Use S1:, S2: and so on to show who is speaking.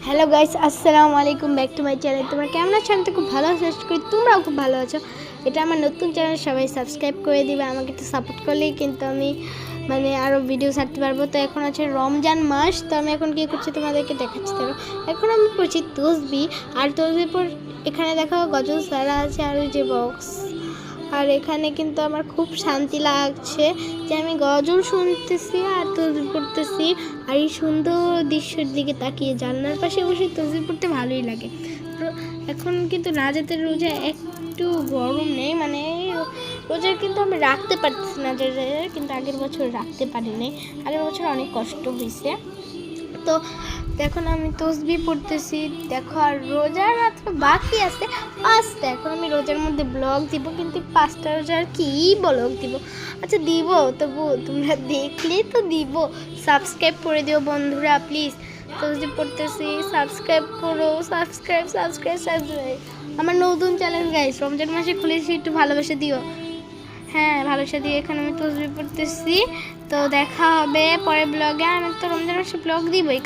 S1: Hello guys, আসসালামু আলাইকুম, back to my channel. তোমরা কেমন আছো? আমি তো খুব ভালো আছি, আশা করি তোমরাও খুব ভালো আছো। এটা আমার নতুন চ্যানেল, সবাই সাবস্ক্রাইব করে দিবে। আমাকে একটু সাপোর্ট করলেই কিন্তু আমি আরও ভিডিও ছাড়তে পারবো। তো এখন আছে রমজান মাস, তো আমি এখন কী করছি তোমাদেরকে দেখাচ্ছি। দেখো, এখন আমি পড়ছি তসবি, আর তসবির পর এখানে দেখো গজল সারা আছে আর ওই যে বক্স। আর এখানে কিন্তু আমার খুব শান্তি লাগছে যে আমি গজল শুনতেছি আর তসবি পড়তেছি, আর এই সুন্দর দৃশ্যের দিকে তাকিয়ে জানলার পাশে বসে তসবি পড়তে ভালোই লাগে। এখন কিন্তু রাজাতের রোজা একটু গরম নেই, রোজা কিন্তু আমি রাখতে পারতেছি না, কিন্তু আগের বছর রাখতে পারিনি। আগের বছর অনেক কষ্ট হয়েছে। তো এখন আমি তসবি পড়তেছি, দেখো। আর রোজার মাত্র বাকি আছে 5টা। এখন আমি রোজার মধ্যে ব্লগ দিব, কিন্তু 5টা রোজার কি ব্লগ দিব? আচ্ছা দিব, তবু তোমরা দেখলেই তো দিব। সাবস্ক্রাইব করে দিও বন্ধুরা প্লিজ। তসবি পড়তেছি, সাবস্ক্রাইব করো, সাবস্ক্রাইব। আমার নতুন চ্যানেল গাইস, রমজান মাসে খুলেছি, একটু ভালোবাসা দিও। হ্যাঁ, ভালোবাসা দিয়ে এখানে আমি তসবি পড়তেছি। তো দেখা হবে পরের ব্লগে। আমি তো রমজান মাসে ব্লগ দিবই।